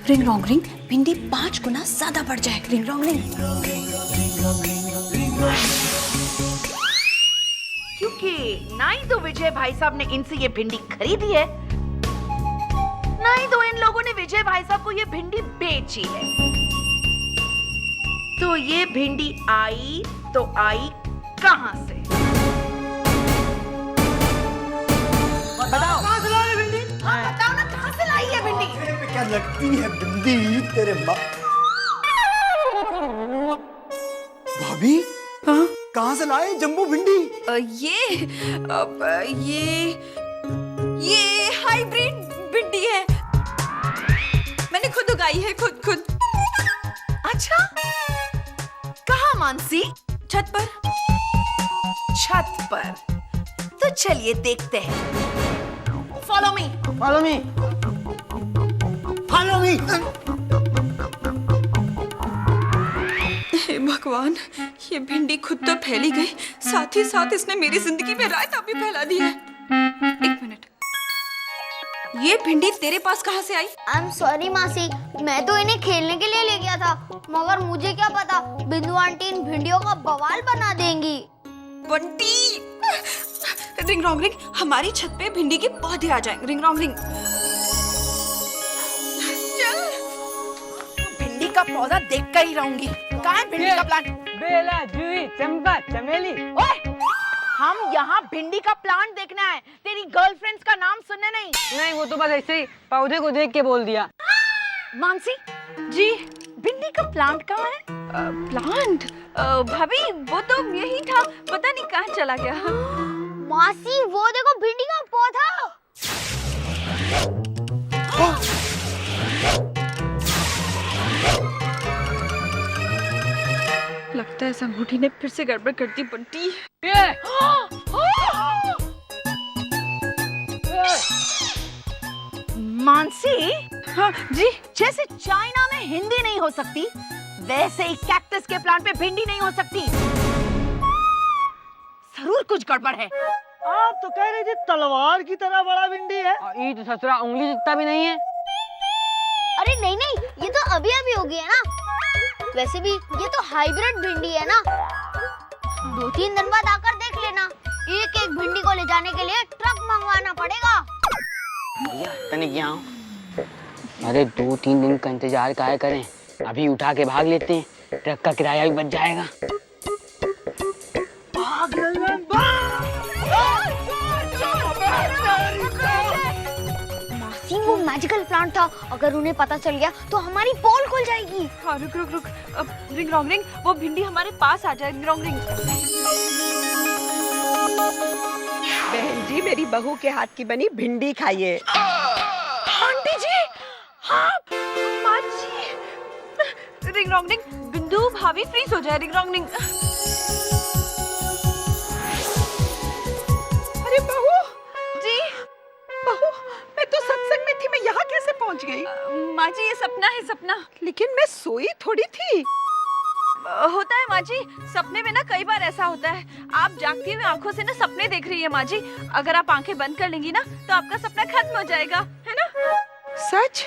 Ring wrong ring, भिंडी 5 गुना ज्यादा बढ़ जाए। Ring wrong ring. क्योंकि ना ही तो विजय भाई साहब ने इनसे ये भिंडी खरीदी है, ना ही तो इन लोगों ने विजय भाई साहब को ये भिंडी बेची है। तो ये भिंडी आई तो आई कहां से? बताओ कहां से लाई भिंडी? हाँ बताओ ना, कहां से लाई है भिंडी? तेरे पे क्या लगती है भिंडी तेरे माँ? भाभी, हाँ? कहां से लाए जंबू भिंडी? ये हाइब्रिड भिंडी है। मैंने खुद उगाई है, खुद। अच्छा, कहाँ मानसी? छत पर। छत पर। तो चलिए देखते हैं। Follow me. Follow me, follow me. हे भगवान, ये भिंडी खुद तो फैली गई, साथ ही साथ इसने मेरी जिंदगी में रायता भी फैला दिया है। एक मिनट, ये भिंडी तेरे पास कहाँ से आई? आई एम सॉरी मासी, मैं तो इन्हें खेलने के लिए ले गया था, मगर मुझे क्या पता बिंदु आंटी इन भिंडियों का बवाल बना देंगी। बंटी, रिंग रॉन्ग रिंग, हमारी छत पे भिंडी के पौधे आ जाएंगे। रिंग रॉन्ग रिंग, चल। भिंडी का पौधा देख कर ही रहूंगी। कहाँ है भिंडी का प्लांट? बेला, जूही, चंपा, चमेली। ओए, हम यहाँ भिंडी का प्लांट देखना है, तेरी गर्लफ्रेंड्स का नाम सुनने नहीं। नहीं, वो तो बस ऐसे ही पौधे को देख के बोल दिया। मानसी जी, भिंडी का प्लांट कहाँ है? प्लांट? भाभी, वो तो यही था, पता नहीं कहाँ चला गया। मासी वो देखो भिंडी का पौधा। लगता है संगूठी ने फिर से गड़बड़ कर दी बंटी। मानसी, हाँ जी। जैसे चाइना में हिंदी नहीं हो सकती, वैसे ही कैक्टस के प्लांट पे भिंडी नहीं हो सकती। जरूर कुछ गड़बड़ है। आप तो कह रहे थे तलवार की तरह बड़ा भिंडी है। ये तो ससुरा उंगली जितना भी नहीं है। अरे नहीं, ये तो अभी हो गया ना। वैसे भी ये तो हाइब्रिड भिंडी है ना। 2-3 दिन बाद आकर देख लेना, एक एक भिंडी को ले जाने के लिए ट्रक मंगवाना पड़ेगा। भैया तनिक यहाँ आओ। अरे 2-3 दिन का इंतजार काहे करें, अभी उठा के भाग लेते हैं, ट्रक का किराया भी बच जाएगा। मासी वो मैजिकल प्लांट था, अगर उन्हें पता चल गया तो हमारी पोल खुल जाएगी। हाँ, रुक। अब रिंग रॉन्ग रिंग, वो भिंडी हमारे पास आ जाए। Ring wrong ring. बहन जी, मेरी बहू के हाथ की बनी भिंडी खाइए। आंटी जी, हाँ। माँ जी। रिंग रॉन्ग रिंग, बिंदु भाभी फ्रीज हो जाए। Ring wrong ring. अरे बहू जी। बहू, मैं तो सत्संग में थी, मैं यहाँ कैसे पहुँच गई? माँ जी, ये सपना है, सपना। लेकिन मैं सोई थोड़ी थी। होता है माँ जी, सपने में ना कई बार ऐसा होता है। आप जागती हुई आंखों से ना सपने देख रही है माँ जी। अगर आप आंखें बंद कर लेंगी ना तो आपका सपना खत्म हो जाएगा, है ना? सच?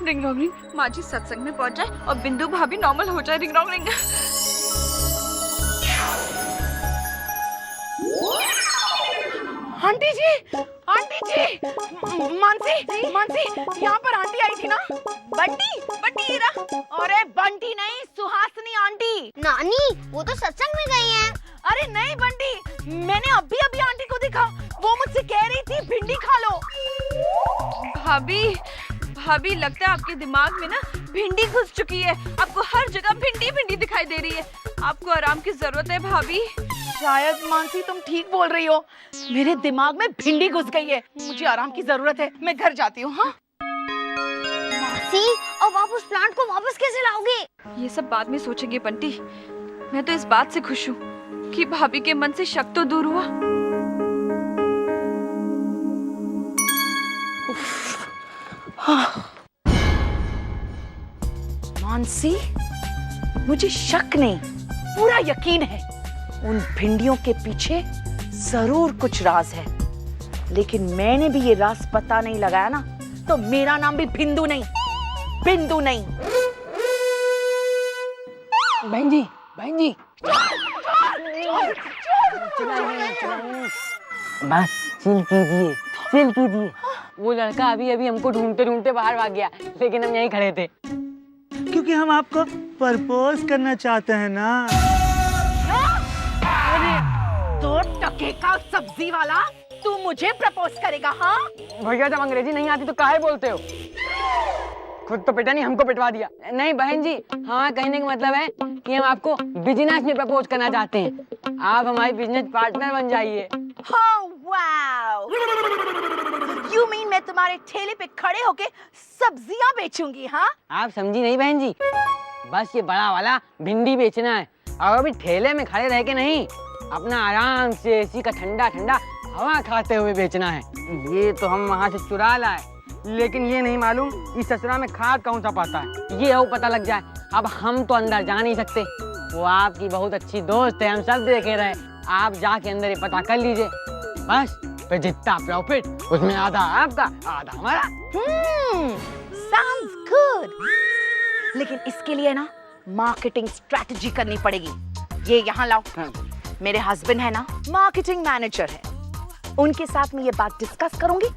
रिंग रॉन्ग रिंग, माँ जी सत्संग में पहुँच जाए और बिंदु भाभी नॉर्मल हो जाए। Ring wrong ring. आंटी जी, मानसी, यहाँ पर आंटी आई थी ना? बंटी हीरा। अरे बंटी नहीं, सुहासनी आंटी। नानी वो तो सत्संग में गई हैं। अरे नहीं बंटी, मैंने अभी आंटी को देखा, वो मुझसे कह रही थी भिंडी खा लो। भाभी, लगता है आपके दिमाग में ना भिंडी घुस चुकी है। आपको हर जगह भिंडी दिखाई दे रही है। आपको आराम की जरूरत है भाभी। शायद मानसी तुम ठीक बोल रही हो, मेरे दिमाग में भिंडी घुस गई है। मुझे आराम की जरूरत है, मैं घर जाती हूँ। हाँ मासी, अब आप उस प्लांट को वापस कैसे लाओगे? ये सब बाद में सोचेंगे बंटी। मैं तो इस बात से खुश हूँ कि भाभी के मन से शक तो दूर हुआ। मानसी, मुझे शक नहीं, पूरा यकीन है, उन भिंडियों के पीछे जरूर कुछ राज है, लेकिन मैंने भी ये राज पता नहीं लगाया ना, तो मेरा नाम भी भिंदू नहीं, बिंदु नहीं। बहन जी, बहन जी, बस चिल कीजिए, चिल कीजिए। वो लड़का अभी अभी हमको ढूंढते ढूंढते बाहर भाग गया, लेकिन हम यहीं खड़े थे। क्योंकि हम आपको प्रपोज करना चाहते हैं ना। तो टके का सब्जी वाला तू मुझे प्रपोज करेगा? हाँ भैया, जब अंग्रेजी नहीं आती तो काहे बोलते हो? खुद तो पिटा नहीं, हमको पिटवा दिया। नहीं बहन जी, हाँ कहने का मतलब है कि हम आपको बिजनेस में प्रपोज करना चाहते हैं। आप हमारी बिजनेस पार्टनर बन जाइए। वाओ, यू मीन मैं तुम्हारे ठेले पे खड़े होके सब्जियां बेचूंगी? हाँ, आप समझी नहीं बहन जी, बस ये बड़ा वाला भिंडी बेचना है, और अभी ठेले में खड़े रह के नहीं, अपना आराम से एसी का ठंडा ठंडा हवा खाते हुए बेचना है। ये तो हम वहाँ से चुरा लाए, लेकिन ये नहीं मालूम इस ससुरा में खाद कौन सा पाता है। ये हो पता लग जाए। अब हम तो अंदर जा नहीं सकते, वो आपकी बहुत अच्छी दोस्त है, हम सब देखे रहे। आप जाके अंदर ये पता कर लीजिए, बस फिर जितना प्रॉफिट उसमें आधा आपका आधा हमारा। साउंड्स गुड, लेकिन इसके लिए ना मार्केटिंग स्ट्रेटजी करनी पड़ेगी। ये यहाँ लाओ। मेरे हस्बैंड है ना, मार्केटिंग मैनेजर है, उनके साथ में ये बात डिस्कस करूंगी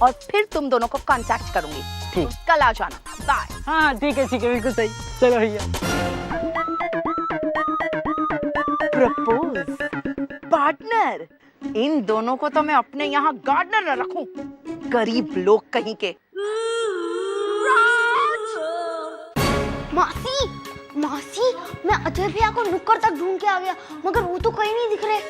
और फिर तुम दोनों को कांटेक्ट करूंगी। ठीक, कल आ जाना। बाय। हाँ ठीक है, बिल्कुल सही। चलो भैया। प्रपोज पार्टनर, इन दोनों को तो मैं अपने यहाँ गार्डनर न रखूं, गरीब लोग कहीं के। मासी, मासी, मैं अजय भैया को नुक्कड़ तक ढूंढ के आ गया, मगर वो तो कहीं नहीं दिख रहे।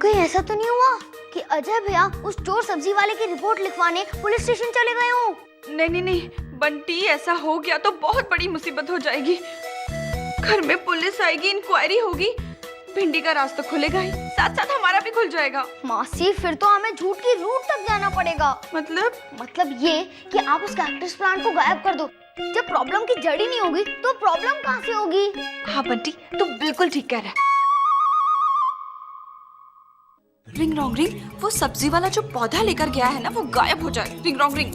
कहीं ऐसा तो नहीं हुआ कि अजय भैया उस चोर सब्जी वाले की रिपोर्ट लिखवाने पुलिस स्टेशन चले गए हों? नहीं नहीं नहीं बंटी, ऐसा हो गया तो बहुत बड़ी मुसीबत हो जाएगी। घर में पुलिस आएगी, इंक्वायरी होगी, भिंडी का रास्ता खुलेगा ही, साथ साथ हमारा भी खुल जाएगा। मासी, फिर तो हमें झूठ की रूट तक जाना पड़ेगा। मतलब ये कि आप उस कैक्टस प्लांट को गायब कर दो। जब प्रॉब्लम की जड़ ही नहीं होगी तो प्रॉब्लम कहाँ से होगी? हाँ बंटी, तू बिल्कुल ठीक कह रहा है। रिंग रोंग रिंग, वो सब्जी वाला जो पौधा लेकर गया है ना, वो गायब हो जाए। रिंग रोंग रिंग।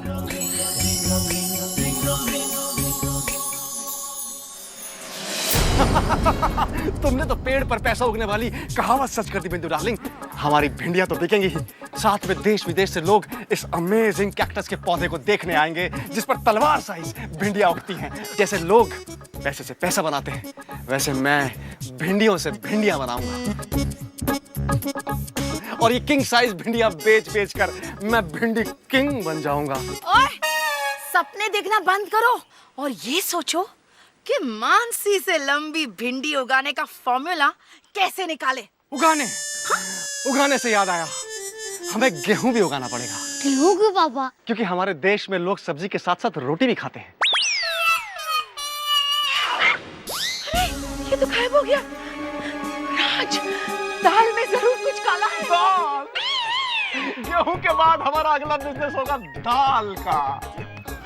तुमने तो पेड़ पर पैसा उगने वाली कहावत सच कर दी बिंदु डार्लिंग। हमारी भिंडियां तो बिकेंगी ही, साथ में देश विदेश से लोग इस अमेजिंग कैक्टस के पौधे को देखने आएंगे, जिस पर तलवार साइज भिंडियां उगती हैं। जैसे लोग पैसे से पैसा बनाते हैं, वैसे मैं भिंडियों से भिंडियां बनाऊंगा। और ये किंग साइज भिंडियां बेच बेच कर मैं भिंडी किंग बन जाऊंगा। ओए, सपने देखना बंद करो और ये सोचो कि मानसी से लंबी भिंडी उगाने का फॉर्मूला कैसे निकाले। उगाने से याद आया, हमें गेहूं भी उगाना पड़ेगा। गेहूं क्यों पापा? क्योंकि हमारे देश में लोग सब्जी के साथ साथ रोटी भी खाते हैं। ये तो गायब हो गया। राज, दाल में जरूर कुछ काला है। दाल, गेहूं के बाद हमारा अगला बिजनेस होगा दाल का।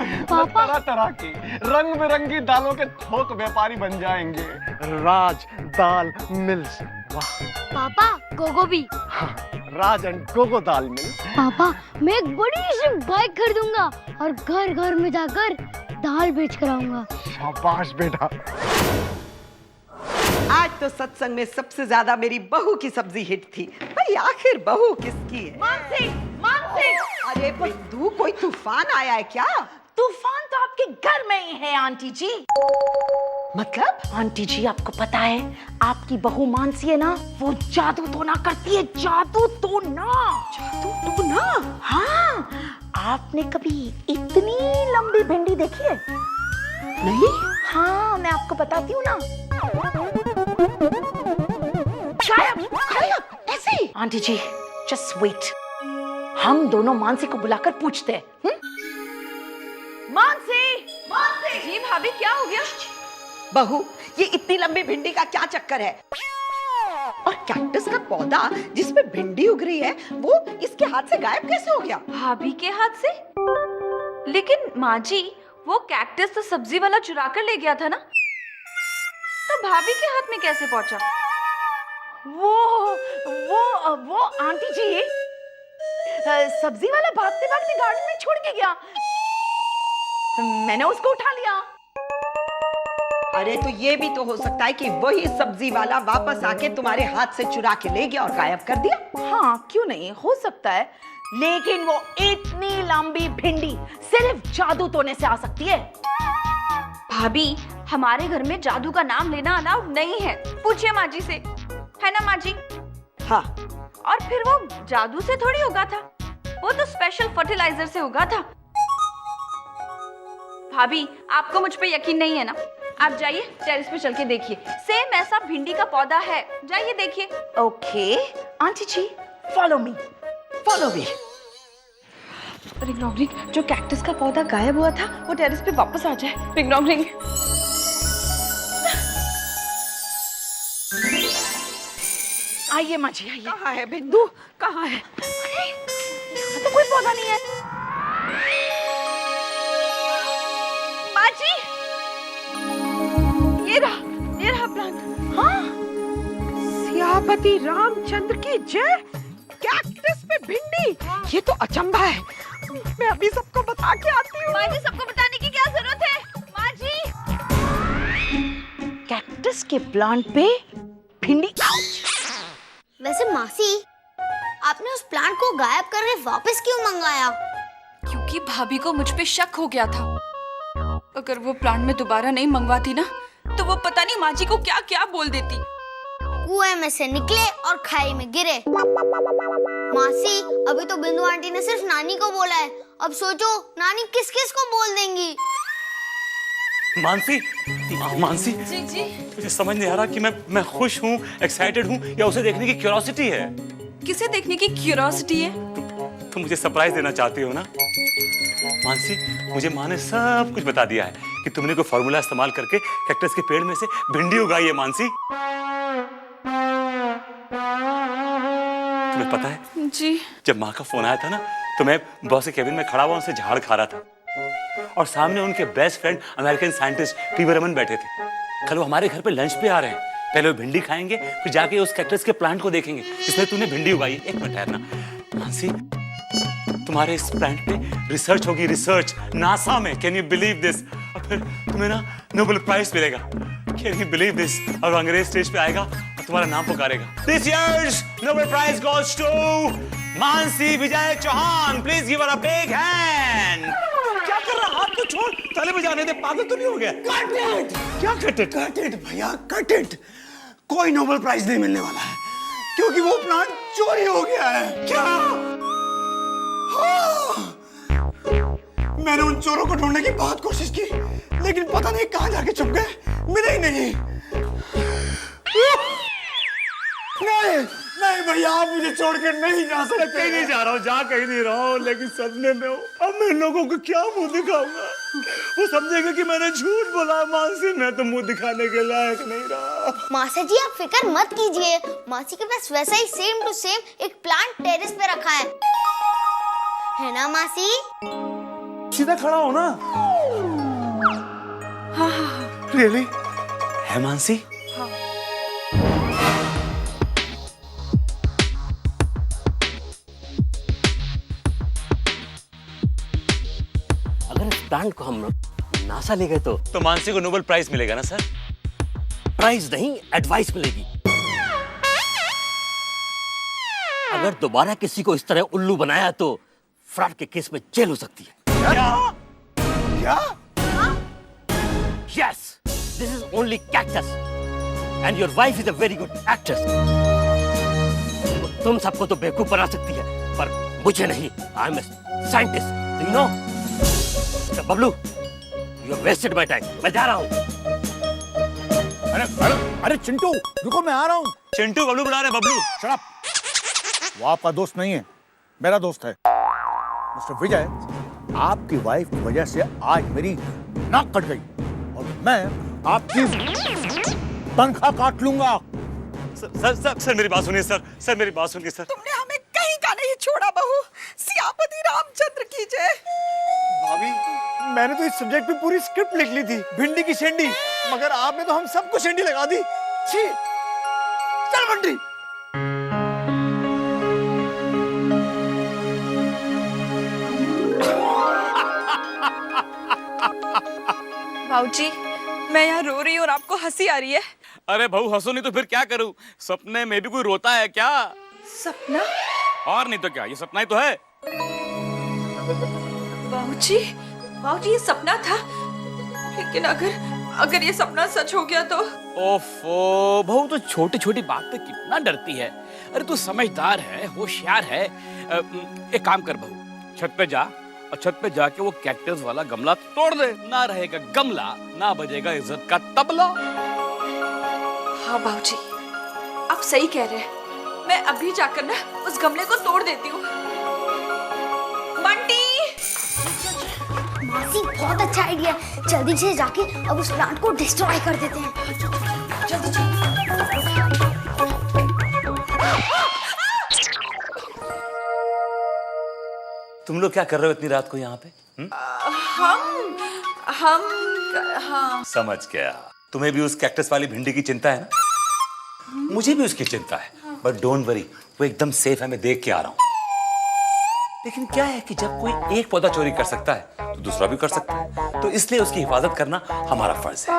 पापा, तरह तरह की रंग बिरंगी दालों के थोक व्यापारी बन जाएंगे। राज दाल मिल्स। वाह पापा, गोगो भी। हाँ, राज एंड गोगो दाल मिल्स। पापा, मैं एक बड़ी सी बाइक खरीदूंगा और घर घर में जाकर दाल बेच कर आऊंगा। शाबाश बेटा। आज तो सत्संग में सबसे ज्यादा मेरी बहू की सब्जी हिट थी। भाई आखिर बहू किसकी है? मानसी, मानसी। अरे बिंदु, कोई तूफान आया है क्या? तूफान तो आपके घर में ही है आंटी जी। मतलब? आंटी जी, आपको पता है आपकी बहू मानसी है ना, वो जादू टोना करती है। जादू टोना। जादू टोना? हाँ, आपने कभी इतनी लंबी भिंडी देखी है? नहीं। हाँ, मैं आपको बताती हूँ ना। ऐसे। आंटी जी, जस्ट वेट, हम दोनों मानसी को बुलाकर पूछते हैं। मानसी, मानसी। जी भाभी, क्या हो गया? बहू, ये इतनी लंबी भिंडी का क्या चक्कर है? और कैक्टस का पौधा जिसपे भिंडी उग रही है, वो इसके हाथ से गायब कैसे हो गया? भाभी के हाथ से? लेकिन माँ जी, वो कैक्टस तो सब्जी वाला चुरा कर ले गया था ना? तो भाभी के हाथ में कैसे पहुंचा? वो आंटी जी, सब्जी वाला भागते भागते गार्डन में छोड़ के गया, मैंने उसको उठा लिया। अरे तो ये भी तो हो सकता है कि वही सब्जी वाला वापस आके तुम्हारे हाथ से चुरा के ले गया और गायब कर दिया। हाँ, क्यों नहीं, हो सकता है, लेकिन वो इतनी लंबी भिंडी सिर्फ जादू टोने से आ सकती है। भाभी, हमारे घर में जादू का नाम लेना अलाउड नहीं है। पूछिए माँ जी से, है ना माँ जी? हाँ। और फिर वो जादू से थोड़ी उगा था, वो तो स्पेशल फर्टिलाइजर से उगा था। भाभी, आपको मुझ पे यकीन नहीं है ना? आप जाइए टेरेस पे चल के देखिए, सेम ऐसा भिंडी का पौधा है, जाइए देखिए। Okay aunty ji, follow me. Ring wrong ring, जो कैक्टस का पौधा गायब हुआ था वो टेरेस पे वापस आ जाए। Ring wrong ring. आइए माँ जी, आइए। कहाँ है बिंदु, कहाँ है? यहाँ तो कोई पौधा नहीं है। माँ जी, ये रहा प्लांट। हाँ, सियापति रामचंद्र की जय। कैक्टस पे भिंडी, ये तो अचंभा है। मैं अभी सबको बता के आती हूँ। माँ जी, सबको बताने की क्या जरूरत है? माँ जी, कैक्टस के प्लांट पे भिंडी। वैसे मासी, आपने उस प्लांट को गायब करके वापस क्यों मंगाया? क्योंकि भाभी को मुझ पे शक हो गया था। अगर वो प्लांट में दोबारा नहीं मंगवाती ना, तो वो पता नहीं माँ जी को क्या क्या बोल देती। कुएं में से निकले और खाई में गिरे। मासी, अभी तो बिंदु आंटी ने सिर्फ नानी को बोला है, अब सोचो नानी किस किस को बोल देंगी। मानसी, जी जी। मुझे समझ नहीं आ रहा कि मैं खुश हूँ, एक्साइटेड हूँ या उसे देखने की क्यूरियोसिटी है। किसे देखने की क्यूरियोसिटी है? तुम मुझे सरप्राइज देना चाहती हो ना मानसी? मुझे माँ ने सब कुछ बता दिया है कि तुमने कोई फॉर्मूला इस्तेमाल करके कैक्टस के पेड़ में से भिंडी उगाई है। मानसी, तुम्हें पता है जी, जब माँ का फोन आया था ना, तो मैं बॉस के केबिन में खड़ा हुआ उनसे झाड़ खा रहा था और सामने उनके best friend American scientist PV Raman बैठे थे। कल वो हमारे घर पे लंच पे आ रहे हैं। पहले वो भिंडी खाएंगे, फिर जाके उस कैक्टस के प्लांट को देखेंगे जिसमें तूने भिंडी उगाई है। एक मिनट ठहरना मानसी, तुम्हारे इस प्लांट पे रिसर्च होगी, रिसर्च नासा में। Can you believe this? और फिर तुम्हें ना नोबेल प्राइज मिलेगा। Can you believe this? और अंग्रेज स्टेज पे आएगा और तुम्हारा नाम पुकारेगा। This years Nobel prize goes to Mansi Vijay Chauhan. Please give her a big hand. क्या कर रहा? हाथ को छोड़, ताली बजाने दे। पागल तो नहीं हो गया? Cut it! क्या कट इट? कट इट भैया, कट इट! कोई नोबेल प्राइज नहीं मिलने वाला है क्योंकि वो प्लांट चोरी हो गया है। क्या? हाँ! मैंने उन चोरों को ढूंढने की बहुत कोशिश की, लेकिन पता नहीं कहां जाके छुप गए, मिले ही नहीं। नहीं नहीं भैया, आप मुझे छोड़कर नहीं जा सकते। कहीं नहीं जा रहा हूँ, जा कहीं नहीं रहा हूँ, लेकिन सदमे में हूँ। अब मैं लोगों को क्या मुंह दिखाऊंगा? वो समझेंगे कि मैंने झूठ बोला। मानसी, मैं तो मुंह दिखाने के लायक नहीं रहा। मासी जी, आप फिक्र मत कीजिए, मासी के पास वैसा ही सेम टू सेम एक प्लांट टेरेस पे रखा है ना मासी? सीधा खड़ा हो ना। हाँ। रियली? है मानसी? अगर इस प्लांट को हम नासा ले गए तो मानसी को नोबेल प्राइज मिलेगा ना सर? प्राइज नहीं, एडवाइस मिलेगी। अगर दोबारा किसी को इस तरह उल्लू बनाया तो फ्रॉड के केस में जेल हो सकती है। क्या? Yes, this is only cactus, and your wife is a very good actress. तुम सबको तो बेवकूफ बना सकती है, पर मुझे नहीं। I'm a scientist, do you know? Mr. Bablu, you have wasted my time. मैं जा रहा हूँ। अरे चिंटू, रुको, मैं आ रहा हूँ। चिंटू बबलू बुला रहे। Bablu shut up. वो आपका दोस्त नहीं है, मेरा दोस्त है। मिस्टर विजय, आपकी वाइफ की वजह से आज मेरी नाक कट गई और मैं आपकी तनख्वाह काट लूंगा। सर मेरी बात सुनिए सर। सर मेरी बात सुनिए सर। तुमने हमें कहीं का नहीं छोड़ा बहू। सियापति रामचंद्र की जय। भाभी, मैंने तो इस सब्जेक्ट पे पूरी स्क्रिप्ट लिख ली थी, भिंडी की शेंडी, मगर आपने तो हम सबको शेंडी लगा दी। छी, चल बंटी। बाबूजी, मैं यहाँ रो रही हूँ और आपको हंसी आ रही है। अरे बहू हंसो नहीं तो फिर क्या करूं? सपने में भी कोई रोता है क्या? सपना? और नहीं तो क्या, ये सपना ही तो है। बाबूजी, बाबूजी ये सपना था, लेकिन अगर ये सपना सच हो गया तो? ओफो, बहू तो छोटी छोटी बात पे कितना डरती है। अरे तू समझदार है, होशियार है। एक काम कर बहू, छत पे जा और छत पे जाके वो कैक्टस वाला गमला तोड़ दे। ना रहेगा गमला, ना बजेगा इज्जत का तबला। हाँ बाबूजी, आप सही कह रहे हैं। मैं अभी जाकर ना उस गमले को तोड़ देती हूँ। बंटी! मासी बहुत अच्छा आइडिया है। जल्दी से जाके अब उस प्लांट को डिस्ट्रॉय कर देते हैं। जल्दी तुम लोग क्या कर रहे हो इतनी रात को यहाँ पे? हाँ। समझ गया, तुम्हें भी उस कैक्टस वाली भिंडी की चिंता है ना? मुझे भी उसकी चिंता है, बट डोंट वरी, वो एकदम सेफ है। मैं देख के आ रहा हूँ। लेकिन क्या है कि जब कोई एक पौधा चोरी कर सकता है तो दूसरा भी कर सकता है, तो इसलिए उसकी हिफाजत करना हमारा फर्ज है।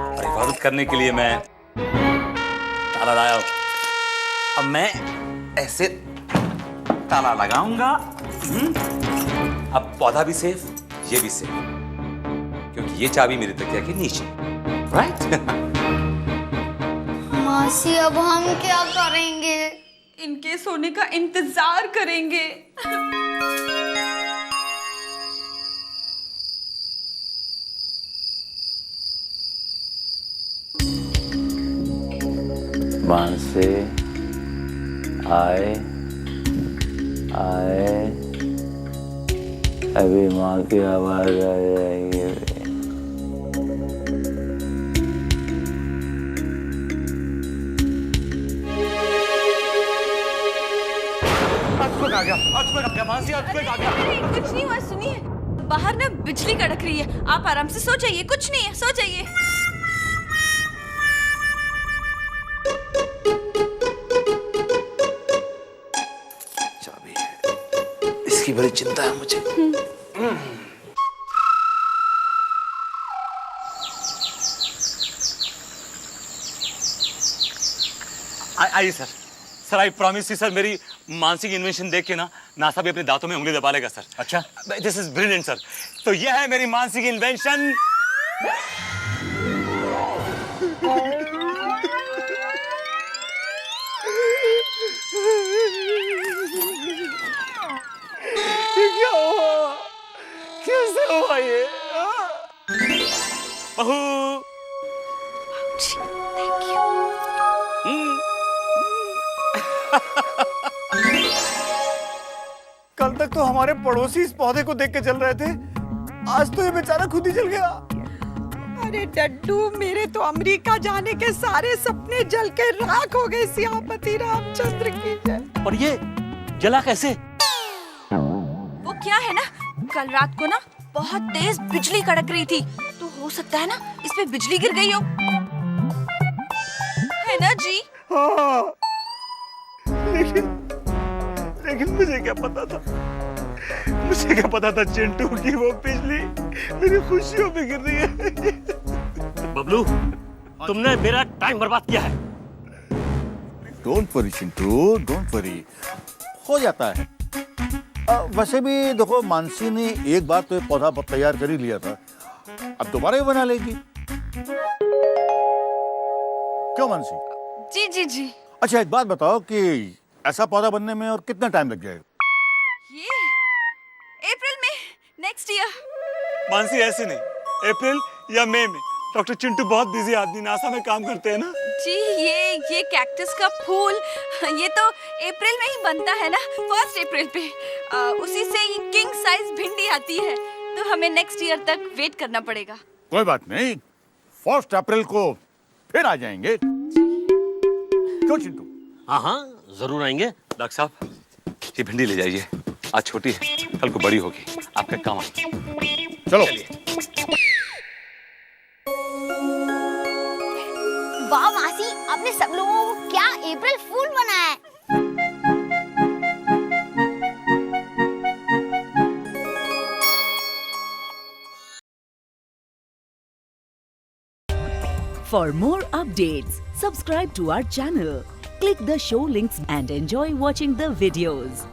और हिफाजत करने के लिए मैं ताला लाया हूं। अब मैं ऐसे ताला लगाऊंगा। अब पौधा भी सेफ, ये भी सेफ, क्योंकि ये चाबी मेरी तकिया के नीचे। राइट? मासी अब हम क्या करेंगे? इनके सोने का इंतजार करेंगे। बाण से आए अभी माँ की आवाज आ जाएगी। कुछ नहीं हुआ, सुनिए, बाहर ना बिजली कड़क रही है। आप आराम से सो जाइए, कुछ नहीं है, सो जाइए। चाबी है, इसकी बड़ी चिंता है मुझे। आइए sir. Sir I promise you sir, मेरी मानसिक इन्वेंशन देख के ना नासा भी अपने दांतों में उंगली दबा लेगा सर। अच्छा, दिस इज ब्रिलियंट सर। तो यह है मेरी मानसिक इन्वेंशन। क्या हुआ? कैसे हुआ ये? बहू, थैंक यू। कल तक तो हमारे पड़ोसी इस पौधे को देख के चल रहे थे, आज तो ये बेचारा खुद ही जल गया। अरे डड्डू, मेरे तो अमेरिका जाने के सारे सपने जल के राख हो गए। सियापति रामचंद्र की जय। और ये जला कैसे? वो क्या है ना, कल रात को ना बहुत तेज बिजली कड़क रही थी, तो हो सकता है ना इसमें बिजली गिर गई हो, है ना जी? हाँ, लेकिन मुझे क्या पता था, मुझे क्या पता था चिंटू की वो बिजली मेरी खुशियों में गिर रही है। बबलू, तुमने मेरा टाइम बर्बाद किया है। Don't worry Chintu, don't worry, हो जाता है। वैसे भी देखो, मानसी ने एक बार तो ये पौधा तैयार कर ही लिया था, अब दोबारा ही बना लेगी। क्यों मानसी? जी जी जी। अच्छा एक बात बताओ कि ऐसा पौधा बनने में और कितना टाइम लग जाएगा? ये अप्रैल में, नेक्स्ट ईयर। मानसी ऐसे नहीं, अप्रैल या मई में। डॉक्टर चिंटू बहुत बिजी आदमी, नासा में काम करते हैं ना जी। ये कैक्टस का फूल ये तो अप्रैल में ही बनता है ना, 1 अप्रैल पे। उसी से किंग साइज भिंडी आती है, तो हमें नेक्स्ट ईयर तक वेट करना पड़ेगा। कोई बात नहीं, 1 अप्रैल को फिर आ जाएंगे। क्यों चिंटू? हाँ हाँ, जरूर आएंगे। डॉक्टर साहब, ये भिंडी ले जाइए। आज छोटी है, कल को बड़ी होगी, आपका काम आएगी। चलो। वाह मासी, आपने सब लोगों को क्या अप्रैल फूल बनाया है। For more updates, subscribe to our channel, click the show links and enjoy watching the videos.